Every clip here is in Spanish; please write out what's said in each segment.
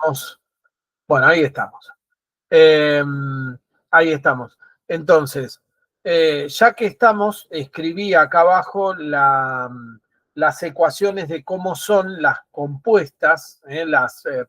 estamos. Bueno, ahí estamos. Eh, Ahí estamos. Entonces, ya que estamos, escribí acá abajo las ecuaciones de cómo son las compuestas,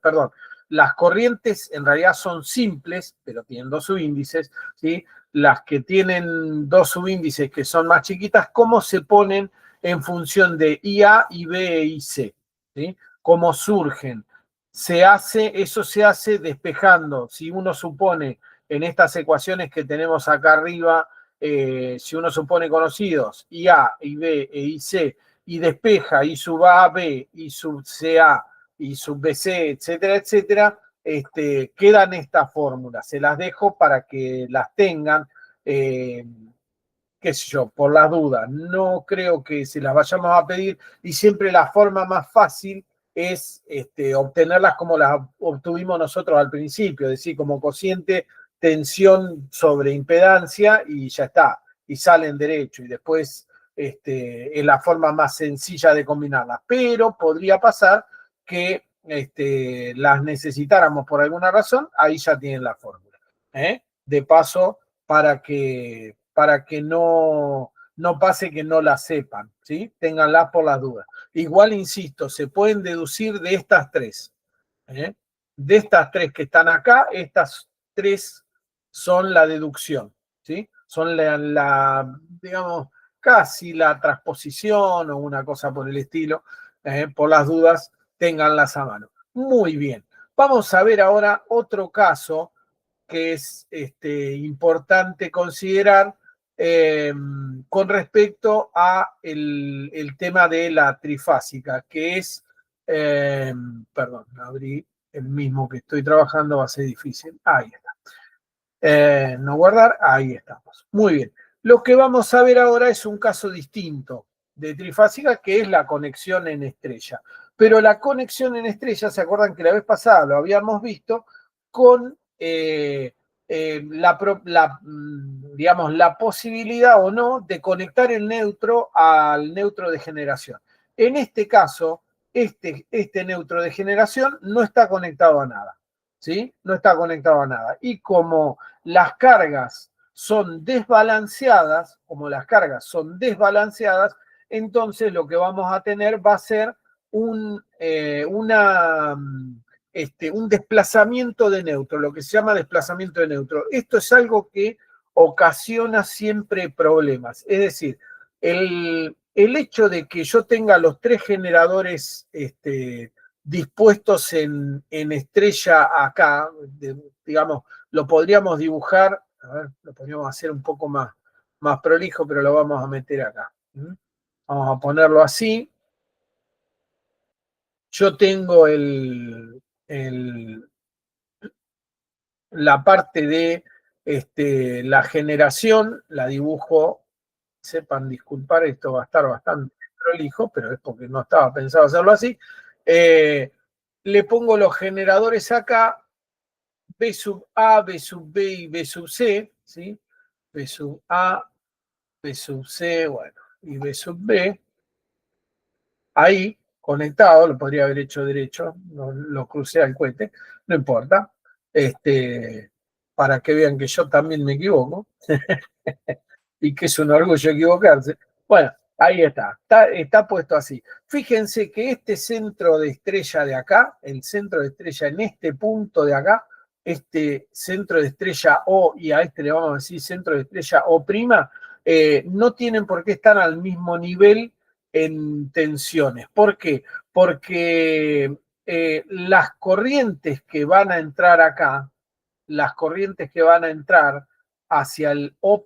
perdón, las corrientes en realidad son simples, pero tienen dos subíndices, ¿sí? Las que tienen dos subíndices que son más chiquitas, cómo se ponen en función de IA, IB e IC, ¿sí? Cómo surgen. Eso se hace despejando. Si uno supone en estas ecuaciones que tenemos acá arriba, si uno supone conocidos IA, IB e IC, y despeja I sub A, B, I sub CA, I sub BC, etcétera, etcétera, quedan estas fórmulas. Se las dejo para que las tengan, qué sé yo, por las dudas. No creo que se las vayamos a pedir y siempre la forma más fácil es obtenerlas como las obtuvimos nosotros al principio, es decir, como cociente tensión sobre impedancia y ya está, y salen derecho, y después es la forma más sencilla de combinarlas. Pero podría pasar que las necesitáramos por alguna razón, ahí ya tienen la fórmula. De paso, para que no pase que no la sepan, ¿sí? Ténganla por las dudas. Igual, insisto, se pueden deducir de estas tres. De estas tres que están acá, estas tres son la deducción, ¿sí? Son digamos, casi la transposición o una cosa por el estilo. Por las dudas, ténganlas a mano. Muy bien. Vamos a ver ahora otro caso que es importante considerar con respecto a el tema de la trifásica, que es, perdón, abrí el mismo que estoy trabajando, va a ser difícil. Ahí está. No guardar, ahí estamos. Muy bien. Lo que vamos a ver ahora es un caso distinto de trifásica, que es la conexión en estrella. Pero la conexión en estrella, ¿se acuerdan que la vez pasada lo habíamos visto con digamos, la posibilidad o no de conectar el neutro al neutro de generación? En este caso, este neutro de generación no está conectado a nada, ¿sí? No está conectado a nada. Y como las cargas son desbalanceadas, entonces lo que vamos a tener va a ser un desplazamiento de neutro, lo que se llama desplazamiento de neutro. Esto es algo que ocasiona siempre problemas. Es decir, el hecho de que yo tenga los tres generadores dispuestos en estrella acá, digamos, lo podríamos dibujar, a ver, lo podríamos hacer un poco más prolijo, pero lo vamos a meter acá. Vamos a ponerlo así. Yo tengo la parte de la generación, la dibujo, sepan disculpar, esto va a estar bastante prolijo, pero es porque no estaba pensado hacerlo así. Le pongo los generadores acá, B sub A, B sub B y B sub C, ¿sí? B sub A, B sub C, bueno, y B sub B. Ahí, conectado, lo podría haber hecho derecho, no, lo crucé al cohete, no importa, para que vean que yo también me equivoco, y que es un orgullo equivocarse. Bueno, ahí está puesto así. Fíjense que este centro de estrella de acá, el centro de estrella en este punto de acá, este centro de estrella O, y a este le vamos a decir centro de estrella O', no tienen por qué estar al mismo nivel en tensiones. ¿Por qué? Porque las corrientes que van a entrar acá, las corrientes que van a entrar hacia el O',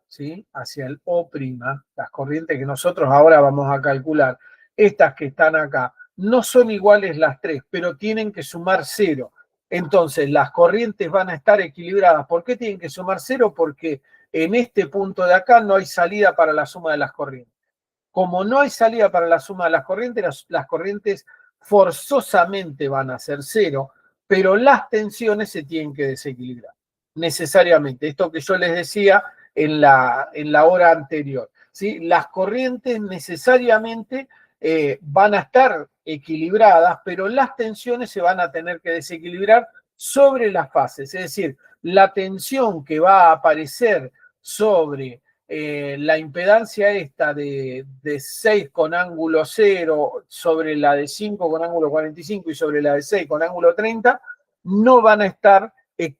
¿sí? Hacia el O', las corrientes que nosotros ahora vamos a calcular, estas que están acá, no son iguales las tres, pero tienen que sumar cero. Entonces, las corrientes van a estar equilibradas. ¿Por qué tienen que sumar cero? Porque en este punto de acá no hay salida para la suma de las corrientes. Como no hay salida para la suma de las corrientes forzosamente van a ser cero, pero las tensiones se tienen que desequilibrar, necesariamente. Esto que yo les decía en la hora anterior, ¿sí? Las corrientes necesariamente van a estar equilibradas, pero las tensiones se van a tener que desequilibrar sobre las fases. Es decir, la tensión que va a aparecer sobre la impedancia esta de 6 con ángulo 0, sobre la de 5 con ángulo 45 y sobre la de 6 con ángulo 30, no van a estar,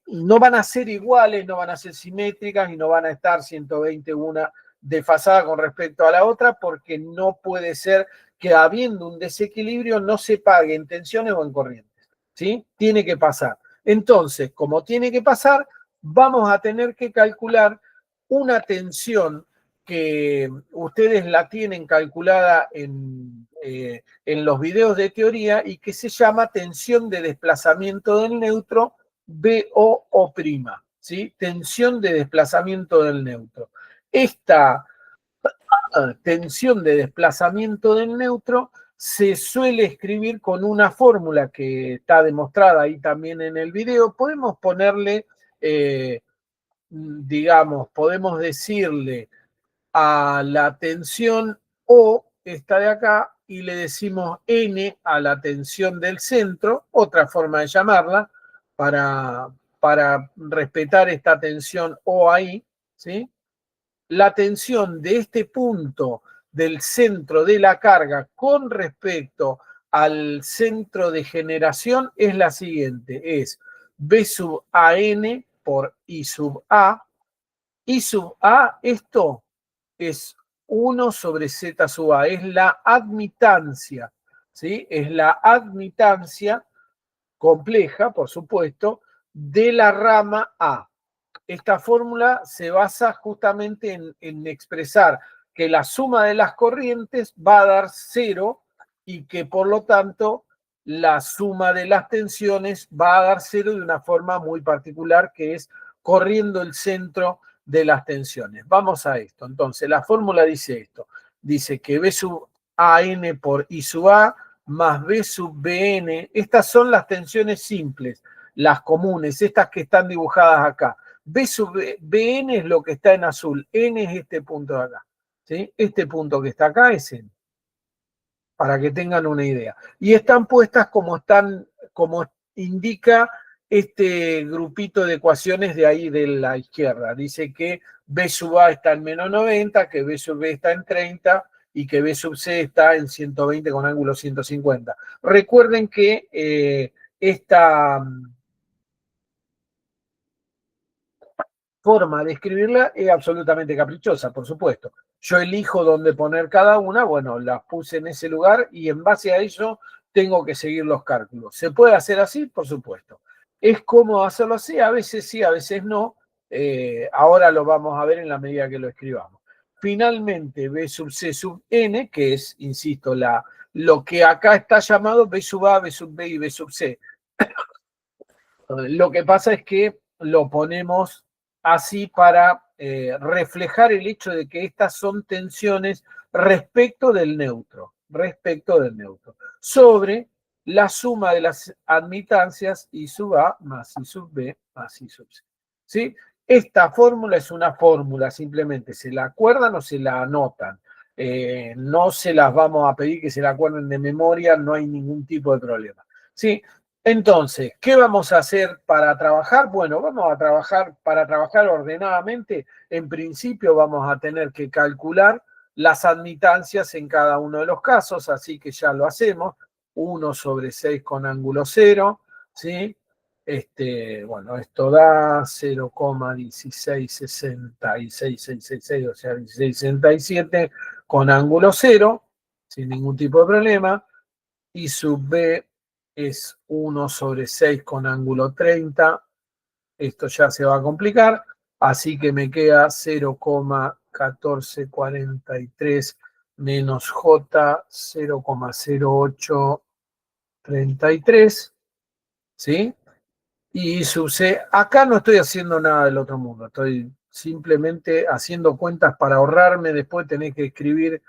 no van a ser iguales, no van a ser simétricas y no van a estar 120 una desfasada con respecto a la otra, porque no puede ser que habiendo un desequilibrio no se pague en tensiones o en corrientes, ¿sí? Tiene que pasar. Entonces, como tiene que pasar, vamos a tener que calcular una tensión que ustedes la tienen calculada en los videos de teoría y que se llama tensión de desplazamiento del neutro, BO', ¿sí? Tensión de desplazamiento del neutro. Esta tensión de desplazamiento del neutro se suele escribir con una fórmula que está demostrada ahí también en el video. Podemos ponerle, digamos, podemos decirle a la tensión O, esta de acá, y le decimos N a la tensión del centro, otra forma de llamarla, para respetar esta tensión O ahí, ¿sí? La tensión de este punto del centro de la carga con respecto al centro de generación es la siguiente, es B sub AN por I sub A. I sub A, esto es 1 sobre Z sub A, es la admitancia, ¿sí? Es la admitancia compleja, por supuesto, de la rama A. Esta fórmula se basa justamente en expresar que la suma de las corrientes va a dar 0 y que por lo tanto la suma de las tensiones va a dar 0 de una forma muy particular, que es corriendo el centro de las tensiones. Vamos a esto. Entonces, la fórmula dice esto. Dice que B sub AN por I sub A más B sub BN. Estas son las tensiones simples, las comunes, estas que están dibujadas acá. B sub BN es lo que está en azul. N es este punto de acá. ¿Sí? Este punto que está acá es N. Para que tengan una idea. Y están puestas como indica este grupito de ecuaciones de ahí de la izquierda. Dice que B sub A está en menos 90, que B sub B está en 30 y que B sub C está en 120 con ángulo 150. Recuerden que esta forma de escribirla es absolutamente caprichosa, por supuesto. Yo elijo dónde poner cada una, bueno, las puse en ese lugar y en base a eso tengo que seguir los cálculos. ¿Se puede hacer así? Por supuesto. ¿Es cómodo hacerlo así? A veces sí, a veces no. Ahora lo vamos a ver en la medida que lo escribamos. Finalmente, B sub C sub N, que es, insisto, lo que acá está llamado B sub A, B sub B y B sub C. Lo que pasa es que lo ponemos así para reflejar el hecho de que estas son tensiones respecto del neutro, sobre la suma de las admitancias I sub A más I sub B más I sub C. ¿Sí? Esta fórmula es una fórmula, simplemente se la acuerdan o se la anotan. No se las vamos a pedir que se la acuerden de memoria, no hay ningún tipo de problema. ¿Sí? Entonces, ¿qué vamos a hacer para trabajar? Bueno, vamos a trabajar, para trabajar ordenadamente, en principio vamos a tener que calcular las admitancias en cada uno de los casos, así que ya lo hacemos. 1 sobre 6 con ángulo 0, ¿sí? Bueno, esto da 0,166666, o sea, 1667 con ángulo 0, sin ningún tipo de problema. Y sub B es 1 sobre 6 con ángulo 30. Esto ya se va a complicar, así que me queda 0,1443 menos J 0,0833, ¿sí? Y sub C, acá no estoy haciendo nada del otro mundo, estoy simplemente haciendo cuentas para ahorrarme, después tener que escribir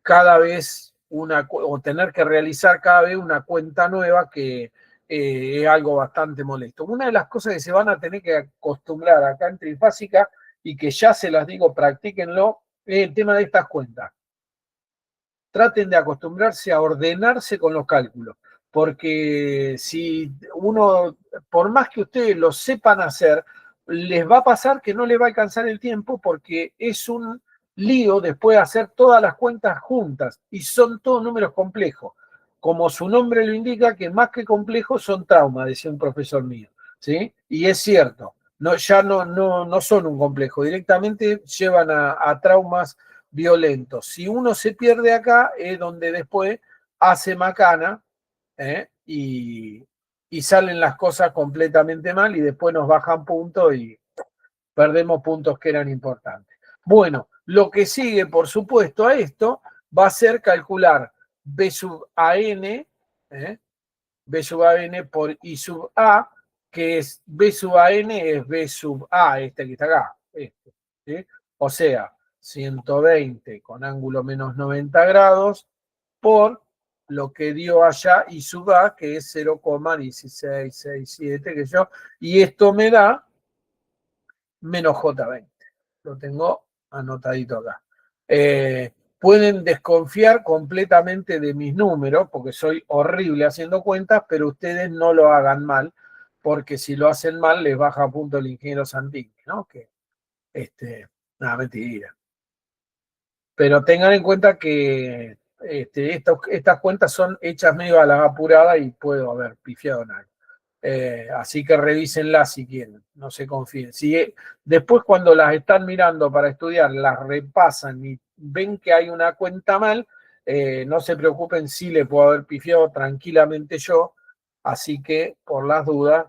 cada vez o tener que realizar cada vez una cuenta nueva, que es algo bastante molesto. Una de las cosas que se van a tener que acostumbrar acá en Trifásica, y que ya se las digo, practíquenlo, es el tema de estas cuentas. traten de acostumbrarse a ordenarse con los cálculos, porque si uno, por más que ustedes lo sepan hacer, les va a pasar que no les va a alcanzar el tiempo porque es un lío después de hacer todas las cuentas juntas y son todos números complejos. Como su nombre lo indica, que más que complejos son traumas, decía un profesor mío, ¿sí? Y es cierto, no, ya no son un complejo, directamente llevan a traumas violentos. Si uno se pierde acá, es donde después hace macana, ¿eh? Y salen las cosas completamente mal y después nos bajan puntos y perdemos puntos que eran importantes. Bueno, lo que sigue, por supuesto, a esto va a ser calcular B sub AN, B sub AN por I sub A, que es B sub AN es B sub A, este que está acá. Este, ¿sí? O sea, 120 con ángulo menos 90 grados por lo que dio allá I sub A, que es 0,1667, que yo, y esto me da menos J20. Lo tengo anotadito acá. Pueden desconfiar completamente de mis números, porque soy horrible haciendo cuentas, pero ustedes no lo hagan mal, porque si lo hacen mal les baja a punto el ingeniero Santini, ¿no? Que, nada, mentira. Pero tengan en cuenta que estas cuentas son hechas medio a la apurada y puedo haber pifiado en algo. Así que revísenlas si quieren, no se confíen. Si después cuando las están mirando para estudiar, las repasan y ven que hay una cuenta mal, no se preocupen, si le puedo haber pifiado tranquilamente yo, así que por las dudas,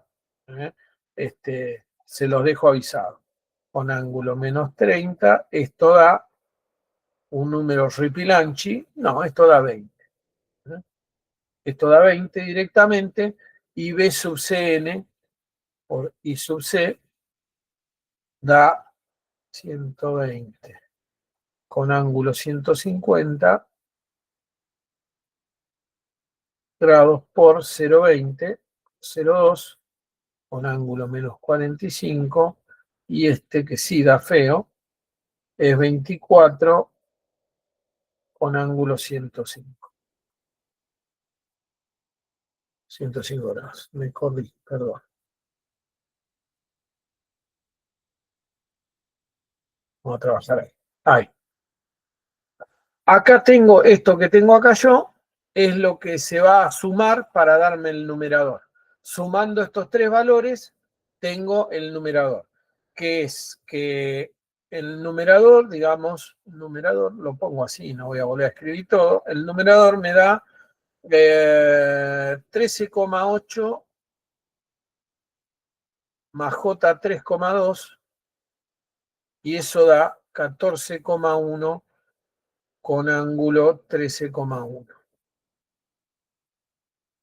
se los dejo avisados. Con ángulo menos 30, esto da un número ripilanchi, no, esto da 20. Esto da 20 directamente y B sub Cn por I sub C da 120 con ángulo 150 grados por 0,20, 0,2 con ángulo menos 45 y este que sí da feo es 24 con ángulo 105. 105 grados, me corrí, perdón. Vamos a trabajar ahí. Ahí. Acá tengo esto que tengo acá yo, es lo que se va a sumar para darme el numerador. Sumando estos tres valores, tengo el numerador, que es que el numerador, digamos, numerador, lo pongo así, no voy a volver a escribir todo, el numerador me da 13,8 más J 3,2 y eso da 14,1 con ángulo 13,1.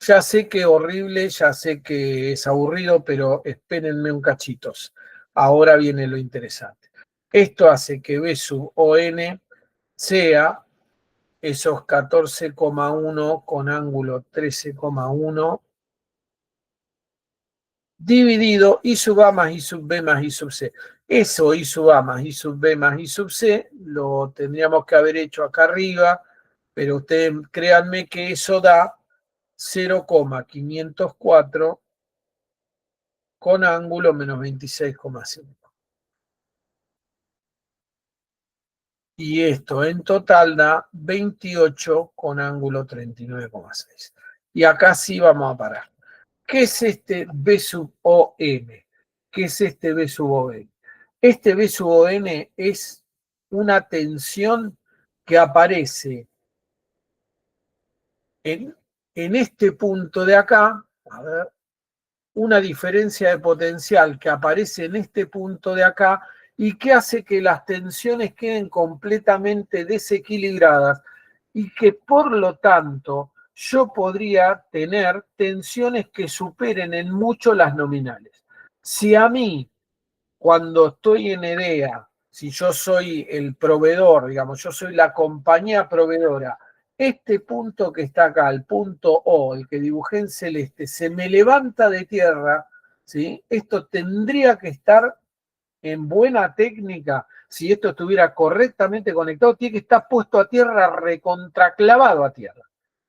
Ya sé que es horrible, ya sé que es aburrido, pero espérenme un cachitos. Ahora viene lo interesante. Esto hace que B sub ON sea esos 14,1 con ángulo 13,1 dividido I sub A más I sub B más I sub C. Eso I sub A más I sub B más I sub C lo tendríamos que haber hecho acá arriba, pero ustedes créanme que eso da 0,504 con ángulo menos 26,5. Y esto en total da 28 con ángulo 39,6. Y acá sí vamos a parar. ¿Qué es este B sub ON? ¿Qué es este B sub ON? Este B sub ON es una tensión que aparece en este punto de acá, a ver, una diferencia de potencial que aparece en este punto de acá y que hace que las tensiones queden completamente desequilibradas y que por lo tanto yo podría tener tensiones que superen en mucho las nominales. Si a mí, cuando estoy en EDEA, si yo soy el proveedor, digamos, yo soy la compañía proveedora, este punto que está acá, el punto O, el que dibujé en celeste, se me levanta de tierra, ¿sí? Esto tendría que estar en buena técnica, si esto estuviera correctamente conectado, tiene que estar puesto a tierra, recontraclavado a tierra.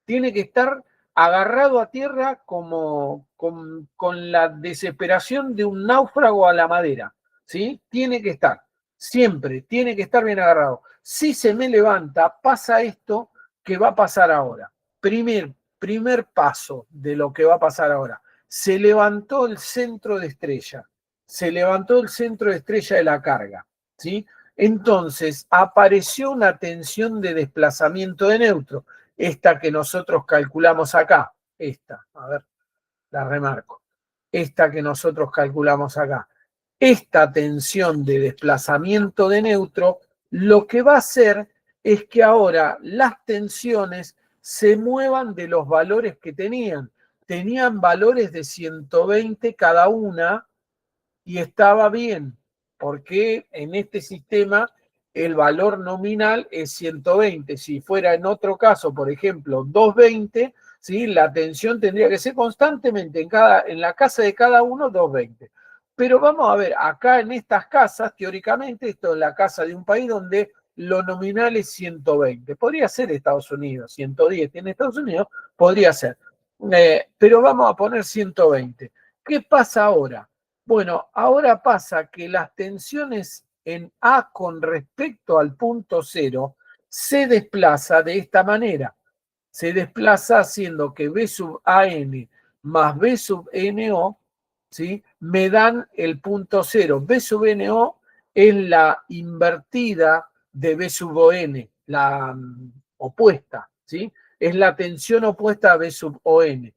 Tiene que estar agarrado a tierra como con la desesperación de un náufrago a la madera, ¿sí? Tiene que estar, siempre, tiene que estar bien agarrado. Si se me levanta, pasa esto que va a pasar ahora. Primer paso de lo que va a pasar ahora. Se levantó el centro de estrella. Se levantó el centro de estrella de la carga, ¿sí? Entonces apareció una tensión de desplazamiento de neutro, esta que nosotros calculamos acá, esta, a ver, la remarco, esta que nosotros calculamos acá. Esta tensión de desplazamiento de neutro, lo que va a hacer es que ahora las tensiones se muevan de los valores que tenían. Tenían valores de 120 cada una, y estaba bien, porque en este sistema el valor nominal es 120. Si fuera en otro caso, por ejemplo, 220, ¿sí? La tensión tendría que ser constantemente en la casa de cada uno 220. Pero vamos a ver, acá en estas casas, teóricamente, esto es la casa de un país donde lo nominal es 120. Podría ser Estados Unidos, 110 en Estados Unidos, podría ser. Pero vamos a poner 120. ¿Qué pasa ahora? Bueno, ahora pasa que las tensiones en A con respecto al punto cero se desplaza de esta manera. Se desplaza haciendo que B sub AN más B sub NO, ¿sí? Me dan el punto cero. B sub NO es la invertida de B sub ON, la opuesta, ¿sí? Es la tensión opuesta a B sub ON.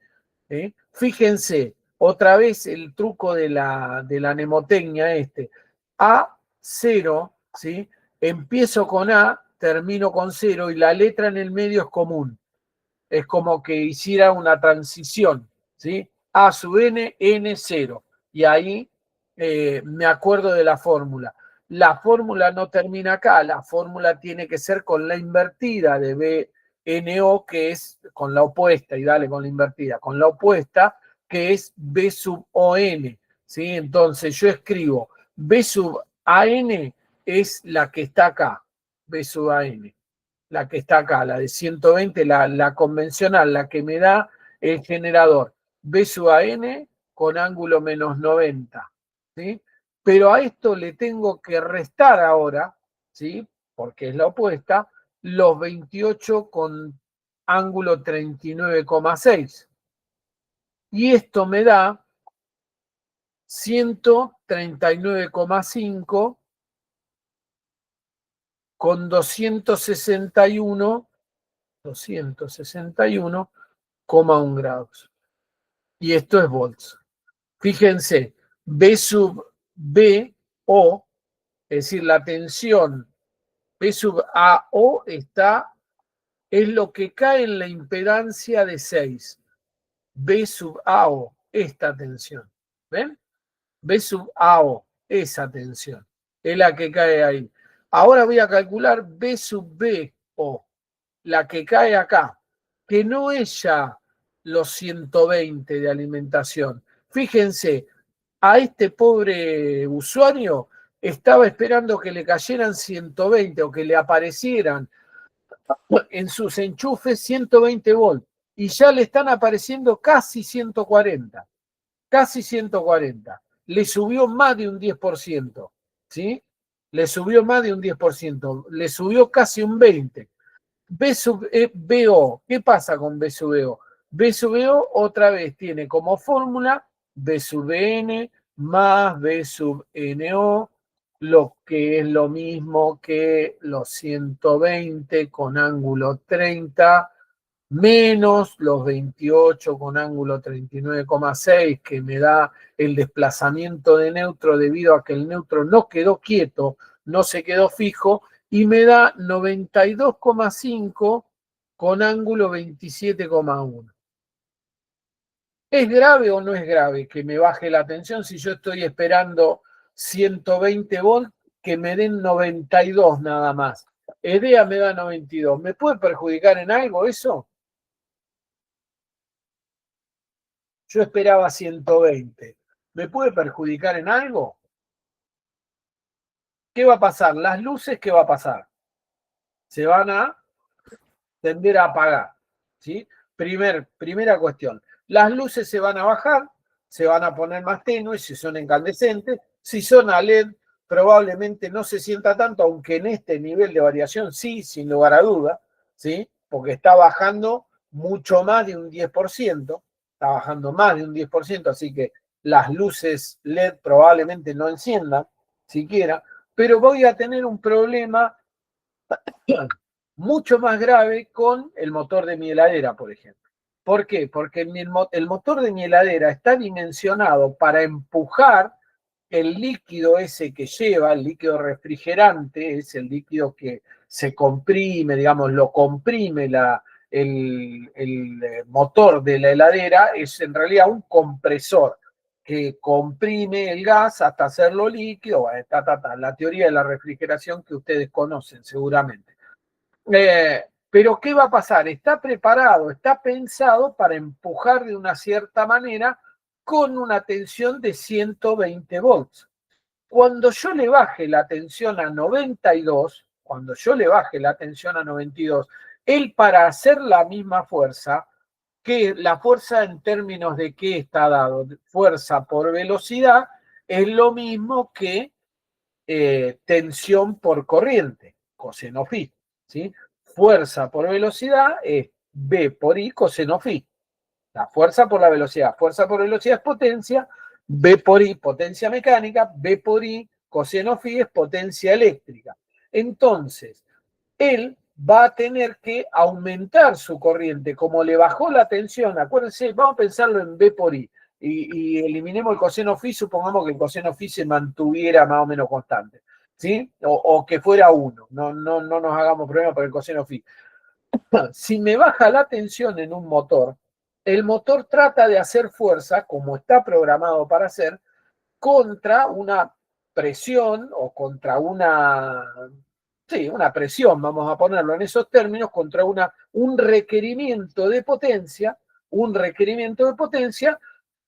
Fíjense, otra vez el truco de la mnemotecnia este. A0, ¿sí? Empiezo con A, termino con 0 y la letra en el medio es común. Es como que hiciera una transición, ¿sí? A sub n, n0. Y ahí me acuerdo de la fórmula. La fórmula no termina acá, la fórmula tiene que ser con la invertida de BNO, que es con la opuesta, y dale con la invertida, con la opuesta, que es B sub ON, ¿sí? Entonces yo escribo B sub AN es la que está acá, B sub AN, la que está acá, la de 120, la convencional, la que me da el generador B sub AN con ángulo menos 90, ¿sí? Pero a esto le tengo que restar ahora, ¿sí? Porque es la opuesta, los 28 con ángulo 39,6. Y esto me da 139,5 con 261,1 grados. Y esto es volts. Fíjense, B sub B O, es decir, la tensión B sub AO es lo que cae en la impedancia de 6. B sub AO, esta tensión. ¿Ven? B sub AO, esa tensión. Es la que cae ahí. Ahora voy a calcular B sub BO, la que cae acá, que no es ya los 120 de alimentación. Fíjense, a este pobre usuario estaba esperando que le cayeran 120 o que le aparecieran en sus enchufes 120 volts y ya le están apareciendo casi 140, casi 140. Le subió más de un 10%, ¿sí? Le subió más de un 10%, le subió casi un 20%. B sub BO, ¿qué pasa con B sub BO? B sub BO otra vez tiene como fórmula B sub N más B sub NO, lo que es lo mismo que los 120 con ángulo 30 menos los 28 con ángulo 39,6, que me da el desplazamiento de neutro debido a que el neutro no quedó quieto, no se quedó fijo, y me da 92,5 con ángulo 27,1. ¿Es grave o no es grave que me baje la tensión si yo estoy esperando 120 volts que me den 92 nada más? EDEA me da 92. ¿Me puede perjudicar en algo eso? Yo esperaba 120. ¿Me puede perjudicar en algo? ¿qué va a pasar? Las luces, ¿qué va a pasar? Se van a tender a apagar, ¿sí? Primera cuestión. Las luces se van a bajar, se van a poner más tenues si son incandescentes. Si son a LED, probablemente no se sienta tanto, aunque en este nivel de variación sí, sin lugar a duda, ¿sí? Porque está bajando mucho más de un 10%, está bajando más de un 10%, así que las luces LED probablemente no enciendan siquiera, pero voy a tener un problema mucho más grave con el motor de mi heladera, por ejemplo. ¿Por qué? Porque el motor de mi heladera está dimensionado para empujar el líquido ese que lleva, el líquido refrigerante, es el líquido que se comprime, digamos, lo comprime el motor de la heladera, es en realidad un compresor que comprime el gas hasta hacerlo líquido, la teoría de la refrigeración que ustedes conocen seguramente. Pero ¿qué va a pasar? Está preparado, está pensado para empujar de una cierta manera con una tensión de 120 volts. Cuando yo le baje la tensión a 92, cuando yo le baje la tensión a 92, él para hacer la misma fuerza, que la fuerza en términos de qué está dado, fuerza por velocidad, es lo mismo que tensión por corriente, coseno phi, ¿sí? Fuerza por velocidad es B por I coseno phi. La fuerza por la velocidad. Fuerza por velocidad es potencia, B por I potencia mecánica, B por I coseno phi es potencia eléctrica. Entonces, él va a tener que aumentar su corriente. Como le bajó la tensión, acuérdense, vamos a pensarlo en B por I, y eliminemos el coseno phi, supongamos que el coseno phi se mantuviera más o menos constante, ¿sí? O que fuera 1, no nos hagamos problema por el coseno phi. Si me baja la tensión en un motor, el motor trata de hacer fuerza, como está programado para hacer, contra una presión o contra una presión, vamos a ponerlo en esos términos, contra un requerimiento de potencia,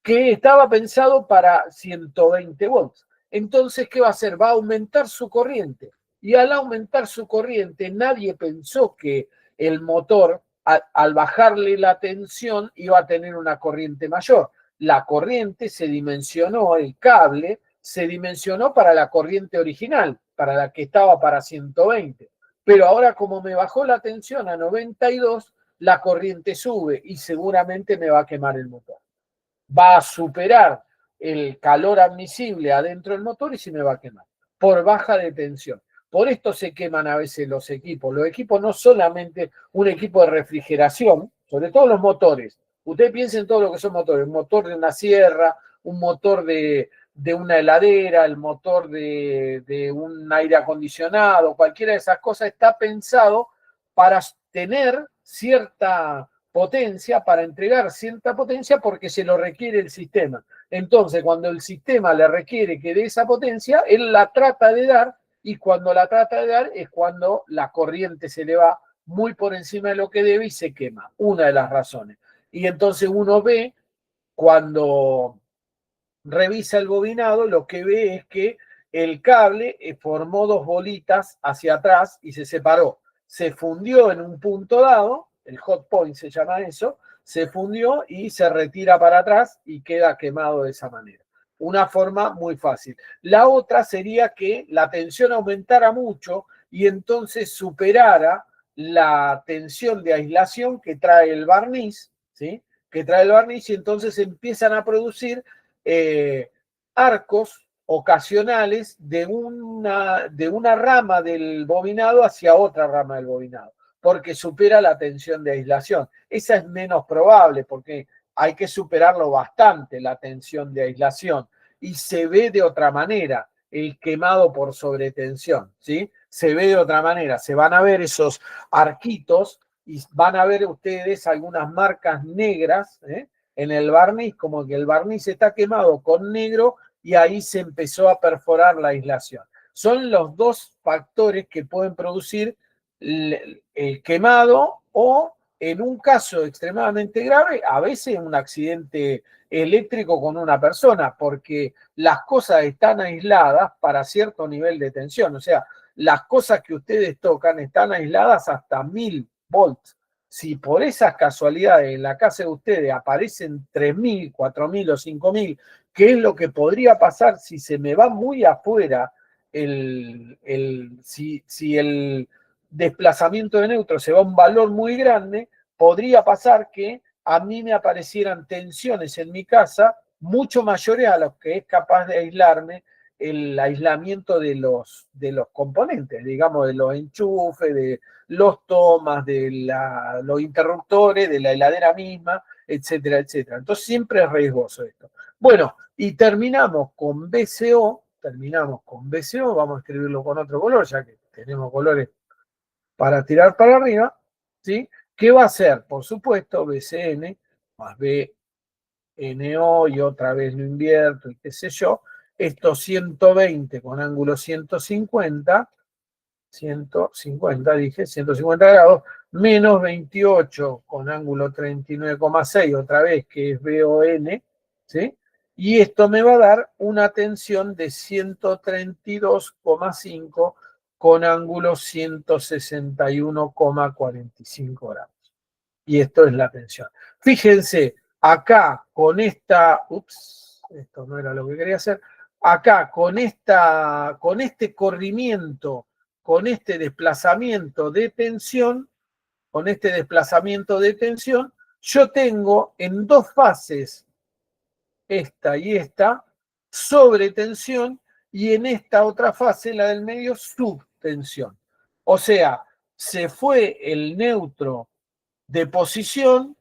que estaba pensado para 120 volts. Entonces, ¿qué va a hacer? Va a aumentar su corriente. Y al aumentar su corriente, nadie pensó que el motor, al bajarle la tensión, iba a tener una corriente mayor. La corriente se dimensionó, el cable se dimensionó para la corriente original, para la que estaba para 120. Pero ahora, como me bajó la tensión a 92, la corriente sube y seguramente me va a quemar el motor. Va a superar el calor admisible adentro del motor y se me va a quemar por baja de tensión. Por esto se queman a veces los equipos. Los equipos no solamente un equipo de refrigeración, sobre todo los motores. Usted piensa en todo lo que son motores. Un motor de una sierra, un motor de una heladera, el motor de un aire acondicionado, cualquiera de esas cosas está pensado para tener cierta potencia, para entregar cierta potencia porque se lo requiere el sistema. Entonces, cuando el sistema le requiere que dé esa potencia, él la trata de dar, y cuando la trata de dar es cuando la corriente se le va muy por encima de lo que debe y se quema. Una de las razones. Y entonces uno ve, cuando revisa el bobinado, lo que ve es que el cable formó dos bolitas hacia atrás y se separó. Se fundió en un punto dado, el hot point se llama eso, se fundió y se retira para atrás y queda quemado de esa manera. Una forma muy fácil. La otra sería que la tensión aumentara mucho y entonces superara la tensión de aislación que trae el barniz, ¿sí? Que trae el barniz, y entonces empiezan a producir arcos ocasionales de una rama del bobinado hacia otra rama del bobinado, porque supera la tensión de aislación. Esa es menos probable porque hay que superarlo bastante, la tensión de aislación, y se ve de otra manera el quemado por sobretensión, ¿sí? Se ve de otra manera, se van a ver esos arquitos y van a ver ustedes algunas marcas negras, en el barniz, como que el barniz está quemado con negro y ahí se empezó a perforar la aislación. Son los dos factores que pueden producir el quemado o en un caso extremadamente grave, a veces un accidente eléctrico con una persona, porque las cosas están aisladas para cierto nivel de tensión. O sea, las cosas que ustedes tocan están aisladas hasta 1000 volts. Si por esas casualidades en la casa de ustedes aparecen 3000, 4000 o 5000, ¿qué es lo que podría pasar si se me va muy afuera si el desplazamiento de neutro se va a un valor muy grande? Podría pasar que a mí me aparecieran tensiones en mi casa mucho mayores a los que es capaz de aislarme el aislamiento de los componentes, digamos, de los enchufes, de los tomas, los interruptores, de la heladera misma, etcétera, etcétera. Entonces siempre es riesgoso esto. Bueno, y terminamos con BCO, vamos a escribirlo con otro color, ya que tenemos colores para tirar para arriba, ¿sí? ¿Qué va a ser? Por supuesto, BCN más BNO y otra vez lo invierto y qué sé yo. Esto 120 con ángulo 150, dije, 150 grados, menos 28 con ángulo 39,6, otra vez que es BON, ¿sí? Y esto me va a dar una tensión de 132,5 con ángulo 161,45 grados. Y esto es la tensión. Fíjense, acá con esto no era lo que quería hacer, acá con este corrimiento, con este desplazamiento de tensión, yo tengo en dos fases, esta y esta, sobretensión, y en esta otra fase, la del medio, subtensión. O sea, se fue el neutro de posición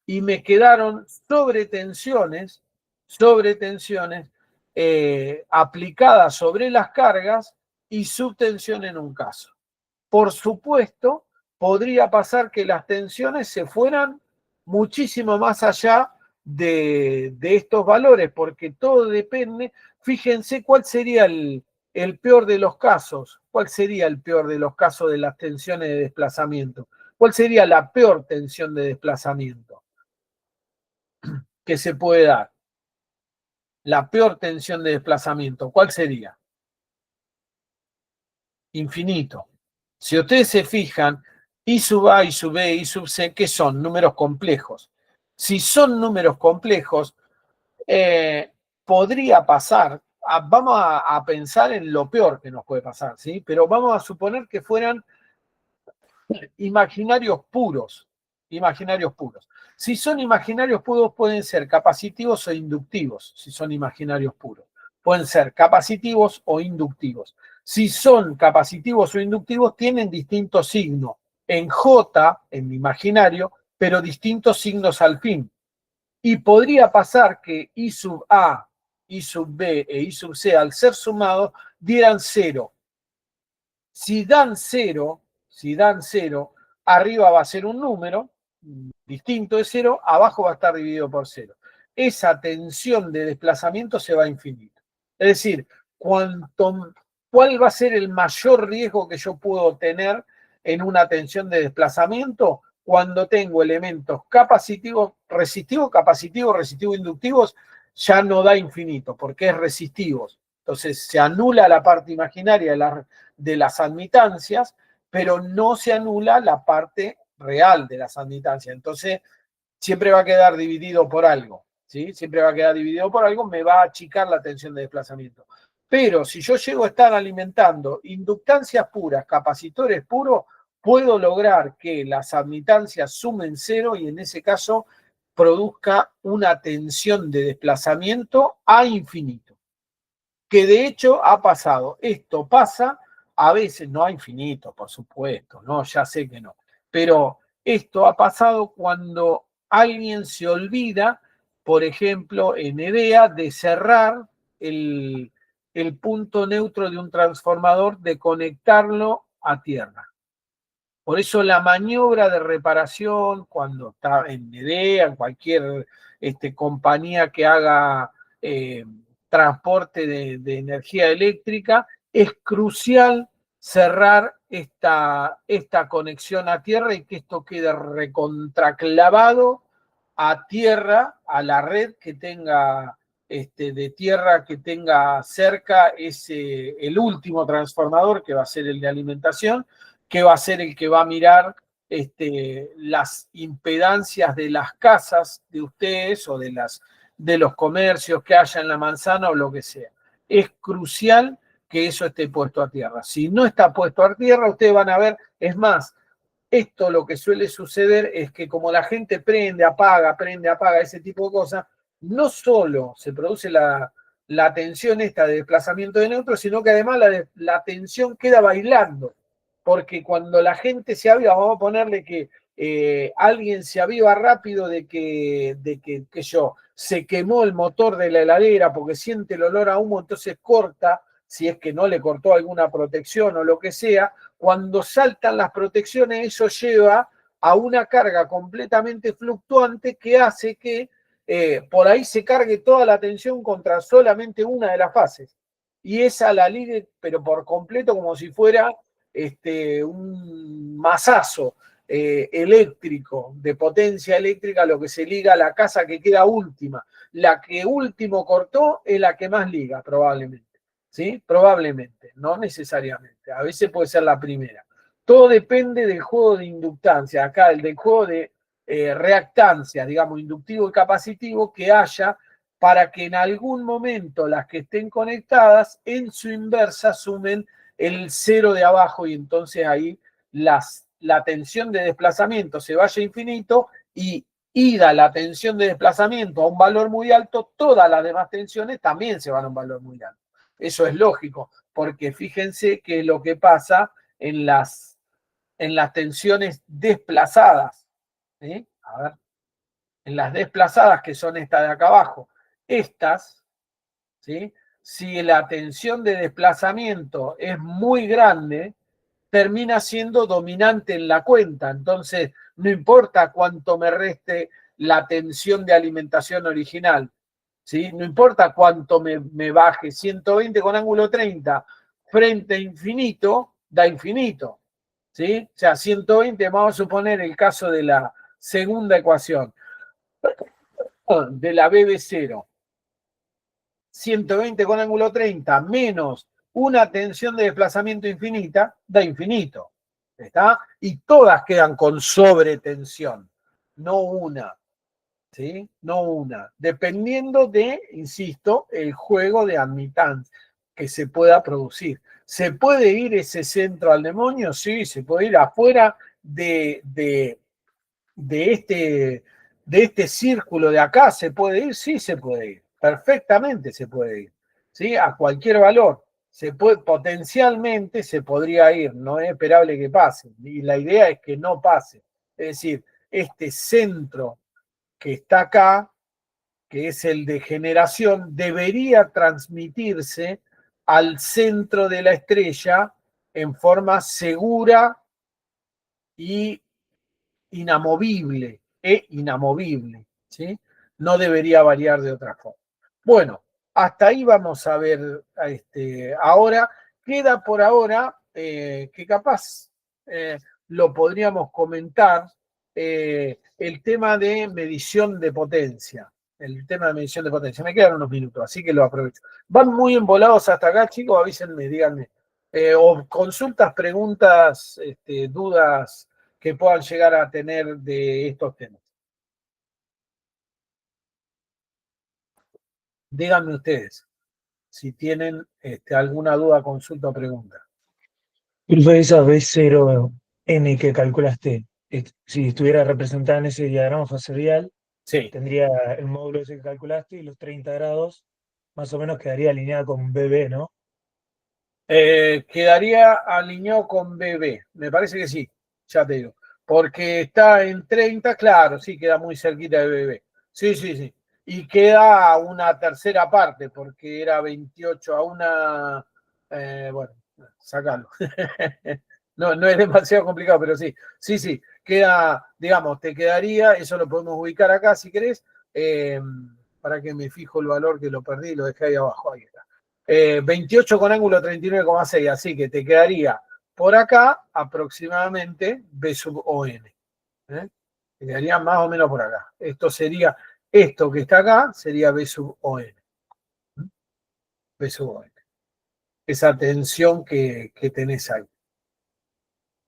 y me quedaron sobretensiones aplicadas sobre las cargas y subtensión en un caso. Por supuesto, podría pasar que las tensiones se fueran muchísimo más allá de estos valores, porque todo depende. Fíjense cuál sería el peor de los casos. ¿Cuál sería el peor de los casos de las tensiones de desplazamiento? ¿Cuál sería la peor tensión de desplazamiento que se puede dar? La peor tensión de desplazamiento, ¿cuál sería? Infinito. Si ustedes se fijan, I sub A, I sub B, I sub C, ¿qué son? Números complejos. Si son números complejos, podría pasar, vamos a pensar en lo peor que nos puede pasar, ¿sí? Pero vamos a suponer que fueran imaginarios puros. Imaginarios puros. Si son imaginarios puros, pueden ser capacitivos o inductivos, si son imaginarios puros. Pueden ser capacitivos o inductivos. Si son capacitivos o inductivos, tienen distintos signos. En J, en mi imaginario, pero distintos signos al fin. Y podría pasar que I sub A, I sub B e I sub C, al ser sumados, dieran 0. Si dan 0, arriba va a ser un número distinto de 0, abajo va a estar dividido por 0. Esa tensión de desplazamiento se va a infinito. Es decir, ¿cuál va a ser el mayor riesgo que yo puedo tener en una tensión de desplazamiento? Cuando tengo elementos capacitivos, resistivos, inductivos, ya no da infinito, porque es resistivos. Entonces se anula la parte imaginaria de las admitancias, pero no se anula la parte real de las admitancias. Entonces, siempre va a quedar dividido por algo, ¿sí? Siempre va a quedar dividido por algo, me va a achicar la tensión de desplazamiento. Pero si yo llego a estar alimentando inductancias puras, capacitores puros, puedo lograr que las admitancias sumen 0 y en ese caso produzca una tensión de desplazamiento a infinito. Que de hecho ha pasado. Esto pasa a veces, no a infinito, por supuesto, no, ya sé que no, pero esto ha pasado cuando alguien se olvida, por ejemplo, en EDEA, de cerrar el punto neutro de un transformador, de conectarlo a tierra. Por eso la maniobra de reparación, cuando está en EDEA, en cualquier compañía que haga transporte de energía eléctrica, es crucial cerrar esta conexión a tierra y que esto quede recontraclavado a tierra, a la red que tenga de tierra que tenga cerca el último transformador, que va a ser el de alimentación, que va a ser el que va a mirar las impedancias de las casas de ustedes o de los comercios que haya en la manzana o lo que sea. Es crucial que eso esté puesto a tierra. Si no está puesto a tierra, ustedes van a ver, es más, esto lo que suele suceder es que como la gente prende, apaga, ese tipo de cosas, no solo se produce la tensión esta de desplazamiento de neutros, sino que además la tensión queda bailando. Porque cuando la gente se aviva, vamos a ponerle que alguien se aviva rápido de que se quemó el motor de la heladera porque siente el olor a humo, entonces corta, si es que no le cortó alguna protección o lo que sea. Cuando saltan las protecciones, eso lleva a una carga completamente fluctuante que hace que por ahí se cargue toda la tensión contra solamente una de las fases. Y esa la ligue, pero por completo, como si fuera un masazo eléctrico, de potencia eléctrica, lo que se liga a la casa que queda última. La que último cortó es la que más liga, probablemente. ¿Sí? Probablemente, no necesariamente. A veces puede ser la primera. Todo depende del juego de inductancia. Acá, del juego de reactancia, digamos, inductivo y capacitivo que haya para que en algún momento las que estén conectadas en su inversa sumen el cero de abajo y entonces ahí la tensión de desplazamiento se vaya a infinito y ida la tensión de desplazamiento a un valor muy alto, todas las demás tensiones también se van a un valor muy alto. Eso es lógico, porque fíjense que lo que pasa en las tensiones desplazadas, ¿sí? A ver, en las desplazadas que son estas de acá abajo, estas, ¿sí? Si la tensión de desplazamiento es muy grande, termina siendo dominante en la cuenta. Entonces, no importa cuánto me reste la tensión de alimentación original, ¿sí? No importa cuánto me baje, 120 con ángulo 30 frente a infinito, da infinito, ¿sí? O sea, 120, vamos a suponer el caso de la segunda ecuación, de la BB0. 120 con ángulo 30 menos una tensión de desplazamiento infinita, da infinito. ¿Está? Y todas quedan con sobretensión, no una. ¿Sí? No una. Dependiendo de, insisto, el juego de admitancia que se pueda producir. ¿Se puede ir ese centro al demonio? Sí, se puede ir afuera de este círculo de acá, ¿se puede ir? Sí, se puede ir. Perfectamente se puede ir. ¿Sí? A cualquier valor. Potencialmente se podría ir, no es esperable que pase. Y la idea es que no pase. Es decir, este centro que está acá, que es el de generación, debería transmitirse al centro de la estrella en forma segura y inamovible, ¿sí? No debería variar de otra forma. Bueno, hasta ahí vamos a ver ahora. Queda por ahora que capaz lo podríamos comentar, el tema de medición de potencia. El tema de medición de potencia. Me quedan unos minutos, así que lo aprovecho. Van muy embolados hasta acá, chicos, avísenme, díganme. O consultas, preguntas, dudas que puedan llegar a tener de estos temas. Díganme ustedes si tienen alguna duda, consulta o pregunta. Profe, esa B0N que calculaste, si estuviera representada en ese diagrama factorial, Sí. tendría el módulo ese que calculaste y los 30 grados, más o menos quedaría alineada con BB, ¿no? Quedaría alineado con BB. Me parece que sí, ya te digo. Porque está en 30, claro, sí, queda muy cerquita de BB. Sí, sí, sí. Y queda una tercera parte, porque era 28 a una. Bueno, sacalo. No, no es demasiado complicado, pero sí. Sí, sí. Queda, digamos, te quedaría, eso lo podemos ubicar acá si querés. Para que me fijo el valor que lo perdí, lo dejé ahí abajo. Ahí está. 28 con ángulo 39,6, así que te quedaría por acá, aproximadamente B sub ON. Quedaría más o menos por acá. Esto que está acá, sería B sub ON. B sub ON. Esa tensión que tenés ahí.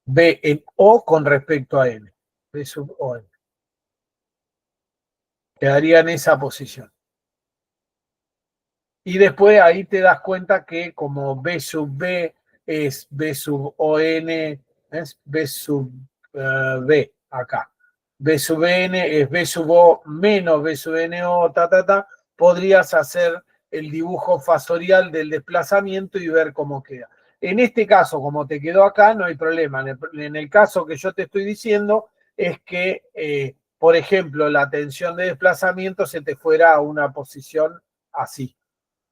B en O con respecto a N. B sub ON. Quedaría en esa posición. Y después ahí te das cuenta que como B sub B es B sub ON, es B sub B acá. B sub N es B sub O menos B sub NO, podrías hacer el dibujo fasorial del desplazamiento y ver cómo queda. En este caso, como te quedó acá, no hay problema. En el caso que yo te estoy diciendo es que, por ejemplo, la tensión de desplazamiento se te fuera a una posición así.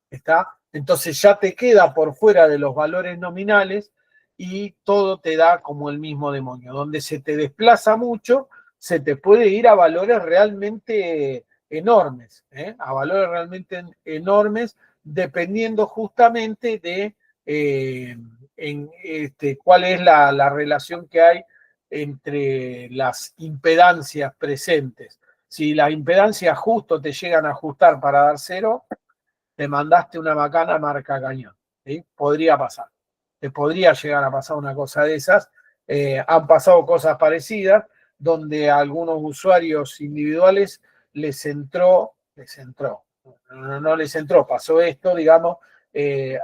¿Está? Entonces ya te queda por fuera de los valores nominales y todo te da como el mismo demonio. Donde se te desplaza mucho, se te puede ir a valores realmente enormes, a valores realmente enormes, dependiendo justamente de cuál es la relación que hay entre las impedancias presentes. Si las impedancias justo te llegan a ajustar para dar cero, te mandaste una macana marca cañón. ¿Sí? Podría pasar. Te podría llegar a pasar una cosa de esas. Han pasado cosas parecidas donde a algunos usuarios individuales les entró, no les entró, pasó esto, digamos,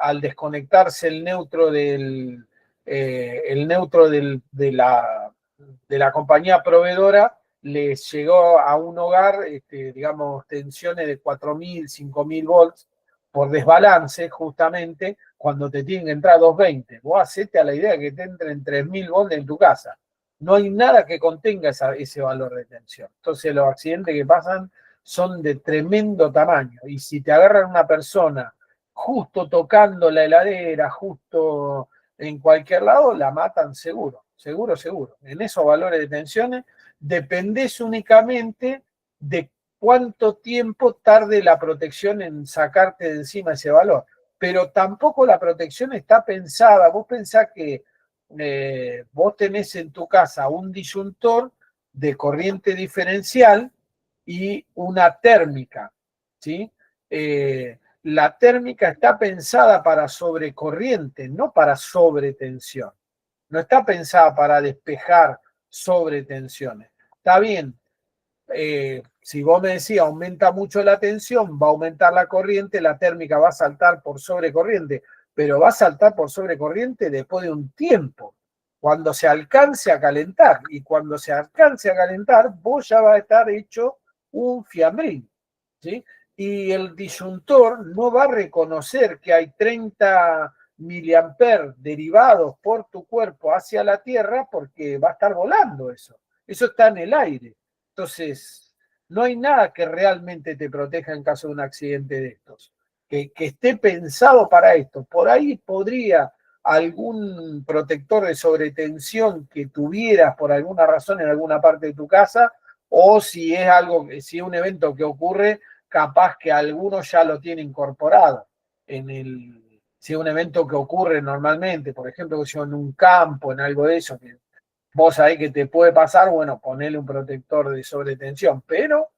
al desconectarse el neutro de la compañía proveedora, les llegó a un hogar, digamos, tensiones de 4.000, 5.000 volts, por desbalance, justamente, cuando te tienen que entrar 220. Vos hacete a la idea que te entren 3.000 volts en tu casa. No hay nada que contenga ese valor de tensión. Entonces los accidentes que pasan son de tremendo tamaño. Y si te agarran una persona justo tocando la heladera, justo en cualquier lado, la matan seguro, seguro, seguro. En esos valores de tensiones dependés únicamente de cuánto tiempo tarde la protección en sacarte de encima ese valor. Pero tampoco la protección está pensada. Vos pensás que vos tenés en tu casa un disyuntor de corriente diferencial y una térmica, ¿sí? La térmica está pensada para sobrecorriente, no para sobretensión. No está pensada para despejar sobretensiones. Está bien, si vos me decís aumenta mucho la tensión, va a aumentar la corriente, la térmica va a saltar por sobrecorriente, pero va a saltar por sobrecorriente después de un tiempo, cuando se alcance a calentar. Y cuando se alcance a calentar, vos ya va a estar hecho un fiambrín, ¿sí? Y el disyuntor no va a reconocer que hay 30 miliamperes derivados por tu cuerpo hacia la Tierra porque va a estar volando eso. Eso está en el aire. Entonces, no hay nada que realmente te proteja en caso de un accidente de estos, que esté pensado para esto. Por ahí podría algún protector de sobretensión que tuvieras por alguna razón en alguna parte de tu casa, o si es si es un evento que ocurre, capaz que alguno ya lo tiene incorporado si es un evento que ocurre normalmente, por ejemplo, si en un campo, en algo de eso, que vos sabés que te puede pasar, bueno, ponele un protector de sobretensión, pero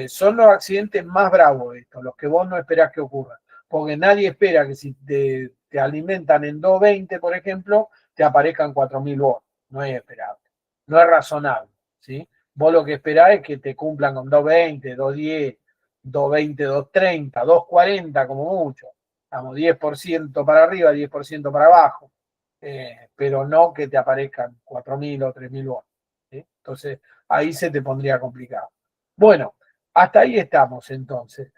son los accidentes más bravos estos, los que vos no esperás que ocurran, porque nadie espera que si te alimentan en 220, por ejemplo, te aparezcan 4.000 volts, no es esperable, no es razonable, ¿sí? Vos lo que esperás es que te cumplan con 220, 210, 220, 230, 240 como mucho, estamos 10% para arriba, 10% para abajo. Pero no que te aparezcan 4.000 o 3.000 volts. ¿Sí? Entonces, ahí se te pondría complicado. Bueno, hasta ahí estamos entonces.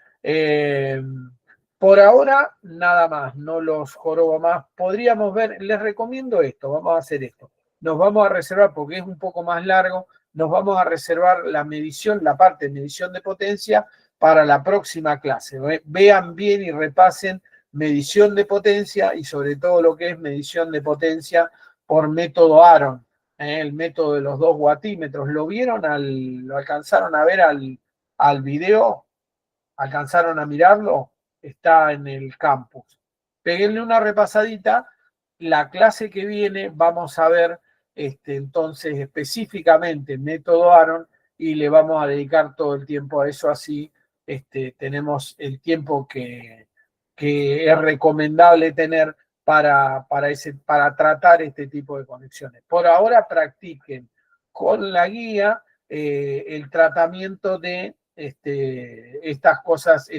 Por ahora, nada más, no los jorobo más. Podríamos ver, les recomiendo esto, vamos a hacer esto. Nos vamos a reservar, porque es un poco más largo, nos vamos a reservar la medición, la parte de medición de potencia para la próxima clase. Vean bien y repasen medición de potencia y sobre todo lo que es medición de potencia por método Aaron, el método de los 2 watímetros. ¿Lo vieron? ¿Lo alcanzaron a ver al video? ¿Alcanzaron a mirarlo? Está en el campus. Péguenle una repasadita la clase que viene vamos a ver entonces específicamente método Aaron y le vamos a dedicar todo el tiempo a eso, así tenemos el tiempo que es recomendable tener para tratar este tipo de conexiones. Por ahora practiquen con la guía el tratamiento de estas cosas,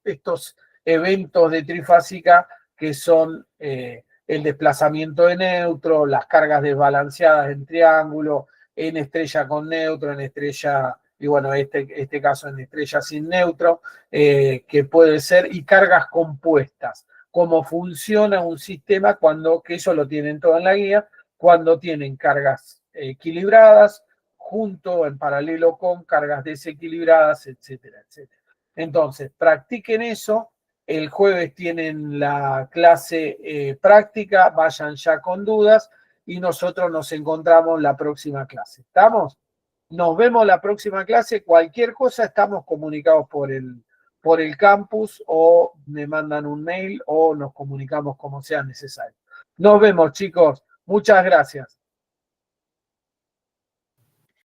estos eventos de trifásica que son el desplazamiento de neutro, las cargas desbalanceadas en triángulo, en estrella con neutro, en estrella, y bueno, este caso en estrella sin neutro, que puede ser, y cargas compuestas. Cómo funciona un sistema que eso lo tienen todo en la guía, cuando tienen cargas equilibradas, junto en paralelo con cargas desequilibradas, etcétera, etcétera. Entonces, practiquen eso. El jueves tienen la clase práctica, vayan ya con dudas y nosotros nos encontramos la próxima clase. ¿Estamos? Nos vemos la próxima clase. Cualquier cosa estamos comunicados por el campus o me mandan un mail o nos comunicamos como sea necesario. Nos vemos, chicos. Muchas gracias.